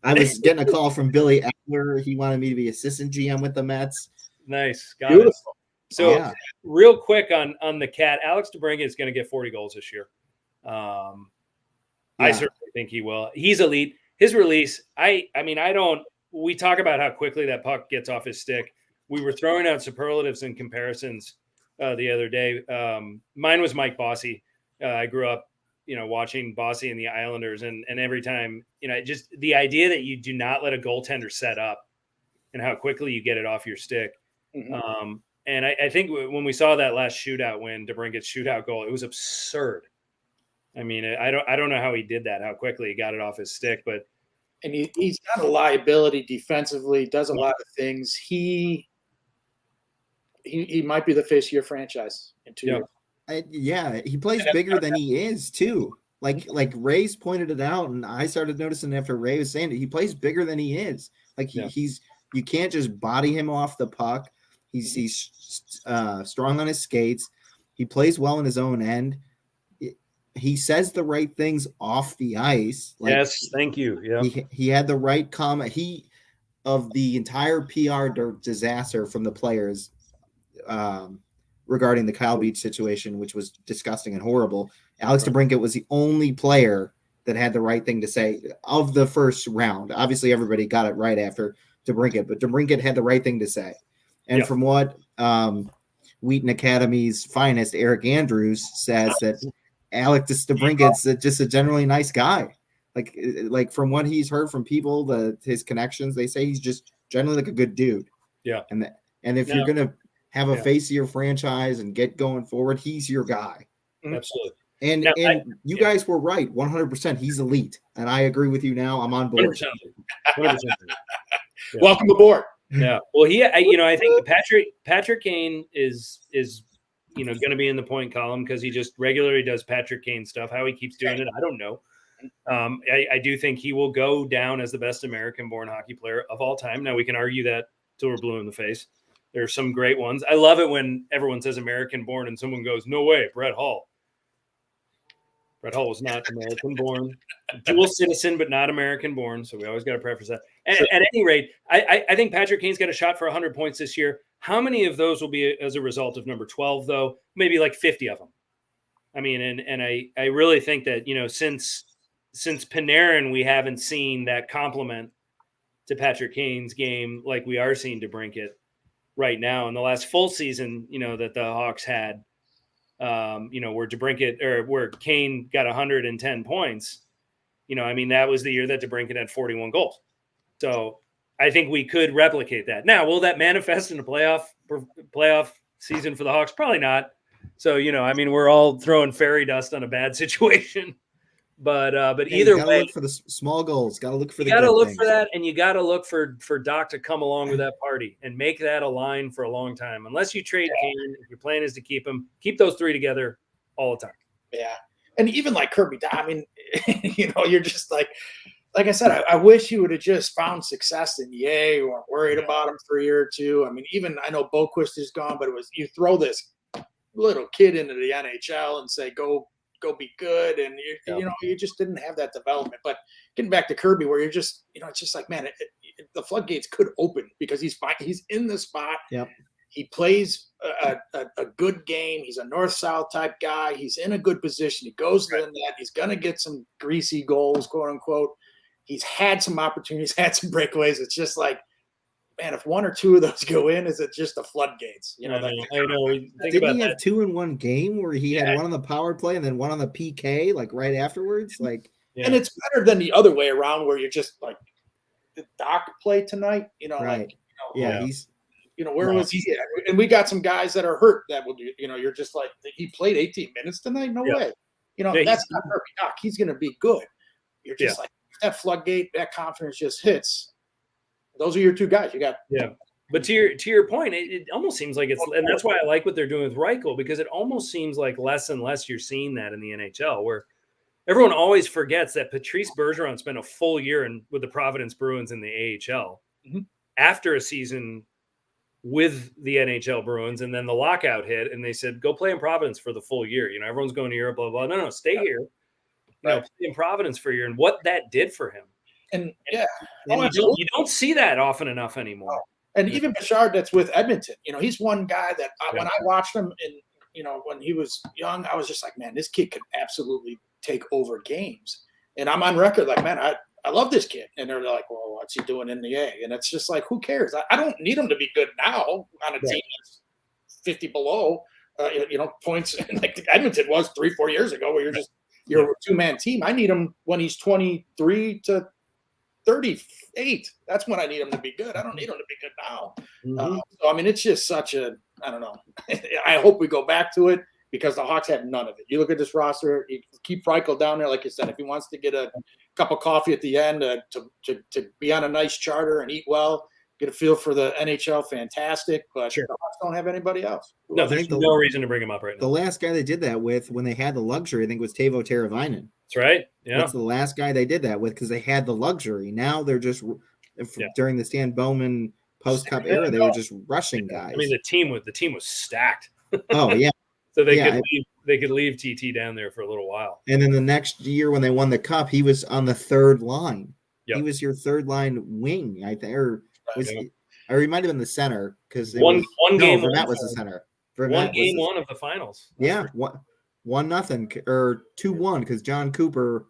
was getting a call from Billy Adler. He wanted me to be assistant GM with the Mets. Nice. Got Beautiful. it. So Yeah. real quick on the Cat, Alex DeBrincat is going to get 40 goals this year. I certainly think he will. He's elite. His release, we talk about how quickly that puck gets off his stick. We were throwing out superlatives and comparisons the other day. Mine was Mike Bossy. I grew up, watching Bossy and the Islanders, and every time, just the idea that you do not let a goaltender set up and how quickly you get it off your stick. Mm-hmm. And I think when we saw that last shootout win, DeBrincat's shootout goal, it was absurd. I mean, I don't know how he did that, how quickly he got it off his stick, but he's not a liability defensively, does a lot of things. He might be the face of your franchise in 2 years. He plays bigger than he is too. Like Ray's pointed it out, and I started noticing after Ray was saying it, he plays bigger than he is. Like he's you can't just body him off the puck. He's strong on his skates. He plays well in his own end. He says the right things off the ice. Yes, thank you. Yeah, he had the right comment. Of the entire PR disaster from the players regarding the Kyle Beach situation, which was disgusting and horrible. Alex DeBrincat was the only player that had the right thing to say of the first round. Obviously, everybody got it right after DeBrincat, but DeBrincat had the right thing to say. And from what Wheaton Academy's finest, Eric Andrews, says that Alex DeBrincat's just a generally nice guy. Like from what he's heard from people, his connections, they say he's just generally like a good dude. Yeah. And if you're gonna have a face of your franchise and get going forward, he's your guy. Absolutely. And you guys were right, 100%. He's elite, and I agree with you now. I'm on board. 100%. Welcome aboard. Yeah. Well, I think Patrick Kane is going to be in the point column because he just regularly does Patrick Kane stuff. How he keeps doing it, I don't know. I do think he will go down as the best American-born hockey player of all time. Now, we can argue that till we're blue in the face. There are some great ones. I love it when everyone says American-born and someone goes, no way, Brett Hull. Brett Hull was not American-born. Dual citizen, but not American-born, so we always got to preface that. At any rate, I think Patrick Kane's got a shot for 100 points this year. How many of those will be as a result of number 12, though? Maybe like 50 of them. I mean, and I really think that, since Panarin, we haven't seen that compliment to Patrick Kane's game like we are seeing DeBrincat right now. In the last full season, that the Hawks had, where Kane got 110 points, that was the year that DeBrincat had 41 goals. So I think we could replicate that. Now, will that manifest in a playoff season for the Hawks? Probably not. So, we're all throwing fairy dust on a bad situation. But either way, look for the small goals. Got to look for you got to look for that, and you got to look for Doc to come along with that party and make that a line for a long time. Unless you trade Kane, if your plan is to keep him, keep those three together all the time. Yeah, and even like Kirby, I mean, you're just like I said, I wish you would have just found success in Yay. You weren't worried about him for a year or two. I mean, even I know Boquist is gone, but it was you throw this little kid into the NHL and say go be good, and you just didn't have that development. But getting back to Kirby, where you're just it's just like, man, the floodgates could open because he's fine. He's in the spot. Yep. He plays a good game. He's a north-south type guy. He's in a good position. He goes to the net. He's gonna get some greasy goals, quote unquote. He's had some opportunities, had some breakaways. It's just like, man, if one or two of those go in, is it just the floodgates? I know. Didn't he have two in one game where he had one on the power play and then one on the PK, like right afterwards? And it's better than the other way around where you're just like, did Doc play tonight? Right. He's, where was he at? And we got some guys that are hurt that will do, you're just like, he played 18 minutes tonight? No way. That's not Kirby Doc. He's going to be good. You're just like, that floodgate, that confidence just hits. Those are your two guys. You got But to your point, it almost seems like it's, and that's why I like what they're doing with Reichel, because it almost seems like less and less you're seeing that in the NHL, where everyone always forgets that Patrice Bergeron spent a full year with the Providence Bruins in the AHL after a season with the NHL Bruins, and then the lockout hit, and they said, "Go play in Providence for the full year." Everyone's going to Europe, blah blah. No, stay here. Play in Providence for a year, and what that did for him. And you don't see that often enough anymore. And even Bouchard, that's with Edmonton. He's one guy that when I watched him when he was young, I was just like, man, this kid could absolutely take over games. And I'm on record like, man, I love this kid. And they're like, well, what's he doing in the A? And it's just like, who cares? I don't need him to be good now on a team that's 50 below, points like Edmonton was 3-4 years ago where you're a two-man team. I need him when he's 23 to 38. That's when I need him to be good. I don't need him to be good now. It's just such a, I don't know. I hope we go back to it because the Hawks have none of it. You look at this roster, you keep Reichel down there, like you said, if he wants to get a cup of coffee at the end to be on a nice charter and eat well, get a feel for the NHL, fantastic. But the Hawks don't have anybody else. No, there's no reason to bring him up right now. The last guy they did that with when they had the luxury, I think, was Teuvo Teravainen. That's right. Yeah. That's the last guy they did that with because they had the luxury. Now they're just during the Stan Bowman post-cup era, they were just rushing guys. The team was stacked. Oh yeah. So they could leave TT down there for a little while. And then the next year when they won the cup, he was on the third line. Yep. He was your third line wing, I think, or he might have been the center because one game. Vermette was the center. One game, one of the finals. Yeah, 1-0 or 2-1 because John Cooper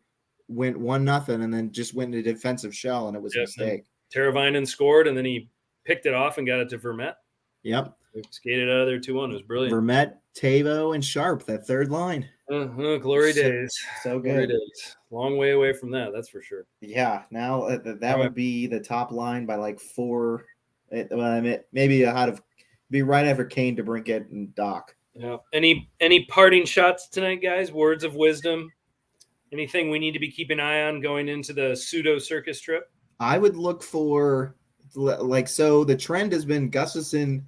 went 1-0 and then just went into defensive shell and it was a mistake. Teravainen scored and then he picked it off and got it to Vermette. Yep. We skated out of there 2-1. It was brilliant. Vermette, Teuvo, and Sharp, that third line. Glory days. So good. Glory days. Long way away from that, that's for sure. Yeah, now that would be the top line by like 4. Maybe be right after Kane, DeBrincat, and Doc. Yeah. Any parting shots tonight, guys? Words of wisdom? Anything we need to be keeping an eye on going into the pseudo circus trip? I would look for the trend has been Gustafsson.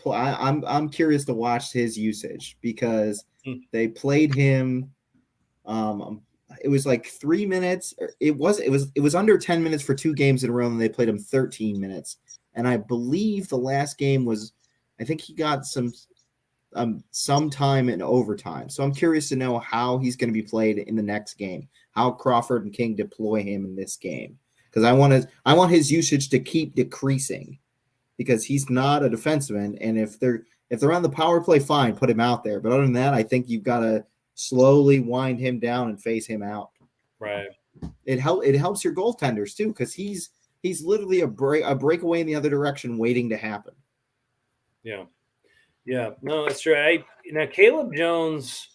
I'm curious to watch his usage because they played him. It was like 3 minutes. It was under 10 minutes for 2 games in a row, and they played him 13 minutes. And I believe the last game was, I think he got some time in overtime. So I'm curious to know how he's going to be played in the next game. How Crawford and King deploy him in this game because I want his usage to keep decreasing. Because he's not a defenseman, and if they're on the power play, fine, put him out there. But other than that, I think you've got to slowly wind him down and phase him out. Right. It helps your goaltenders too, because he's literally a breakaway in the other direction waiting to happen. Yeah. Yeah. No, that's true. Caleb Jones,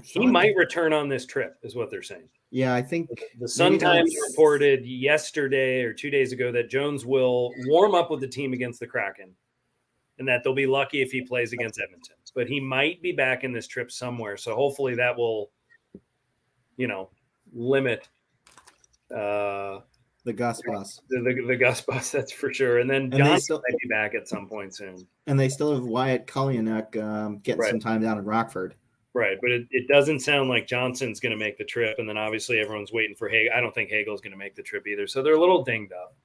he might return on this trip, is what they're saying. Yeah, I think the Sun-Times reported yesterday or 2 days ago that Jones will warm up with the team against the Kraken and that they'll be lucky if he plays against Edmonton. But he might be back in this trip somewhere. So hopefully that will, limit the Gus bus. The Gus bus, that's for sure. And then Johnson might be back at some point soon. And they still have Wyatt Kalyanek getting some time down in Rockford. Right, but it doesn't sound like Johnson's going to make the trip, and then obviously everyone's waiting for Hagel. I don't think Hagel's going to make the trip either, so they're a little dinged up.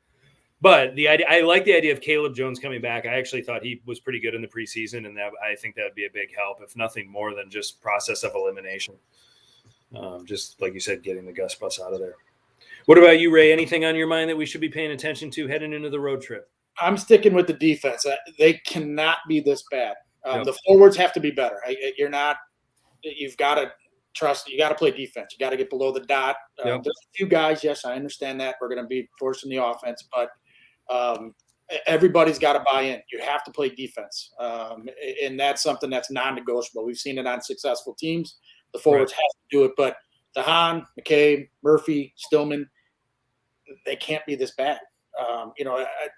But I like the idea of Caleb Jones coming back. I actually thought he was pretty good in the preseason, and I think that would be a big help, if nothing more than just process of elimination. Just like you said, getting the Gus bus out of there. What about you, Ray? Anything on your mind that we should be paying attention to heading into the road trip? I'm sticking with the defense. They cannot be this bad. The forwards have to be better. You've got to trust. You got to play defense. You got to get below the dot. There's a few guys. Yes, I understand that we're going to be forcing the offense, but everybody's got to buy in. You have to play defense, and that's something that's non-negotiable. We've seen it on successful teams. The forwards have to do it, but DeHaan, McCabe, Murphy, Stillman, they can't be this bad.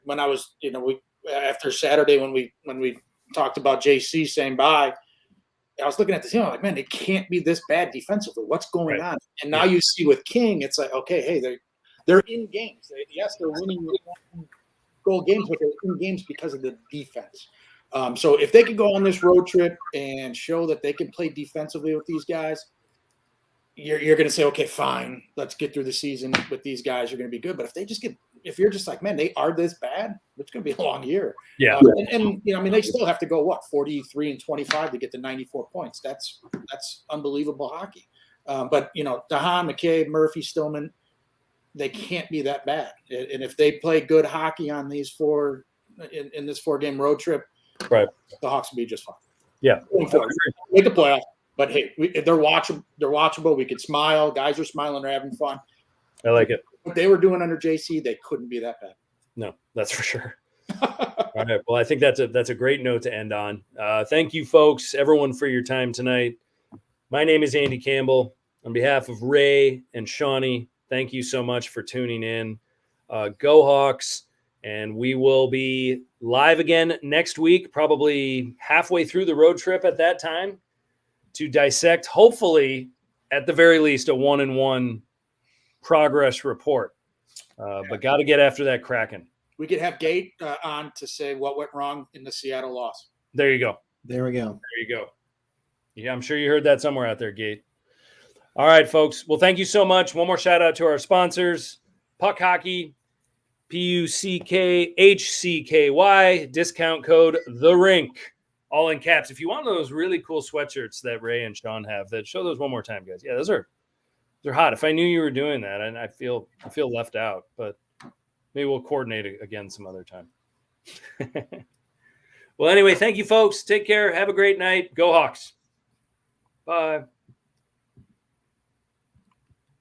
When I was, after Saturday when we talked about JC saying bye. I was looking at the team. I'm like, man, they can't be this bad defensively. What's going on? And now you see with King, it's like, okay, hey, they're in games. They're winning goal games, but they're in games because of the defense. So if they could go on this road trip and show that they can play defensively with these guys, you're going to say, okay, fine, let's get through the season with these guys. You're going to be good. But if you're just like, man, they are this bad, it's going to be a long year. Yeah. They still have to go 43 and 25 to get to 94 points. That's unbelievable hockey. But DeHaan, McCabe, Murphy, Stillman, they can't be that bad. And if they play good hockey on these in this 4-game road trip, right, the Hawks will be just fine. Yeah. Make a playoff. But hey, they're watchable. They're watchable. We could smile. Guys are smiling. They're having fun. I like it. What they were doing under JC, they couldn't be that bad. No, that's for sure. All right. Well, I think that's a great note to end on. Thank you, folks, everyone, for your time tonight. My name is Andy Campbell. On behalf of Ray and Shawnee, thank you so much for tuning in. Go Hawks. And we will be live again next week, probably halfway through the road trip at that time, to dissect, hopefully, at the very least, a 1-1 progress report. But got to get after that Kraken. We could have Gate on to say what went wrong in the Seattle loss. There you go. There we go. There you go. Yeah, I'm sure you heard that somewhere out there, Gate. All right, folks. Well, thank you so much. One more shout out to our sponsors, Puck Hockey, PUCKHCKY, discount code The Rink, all in caps. If you want those really cool sweatshirts that Ray and Sean have, show those one more time, guys. Yeah, they're hot. If I knew you were doing that, and I feel left out, but maybe we'll coordinate again some other time. Well, anyway, thank you, folks. Take care. Have a great night. Go Hawks. Bye.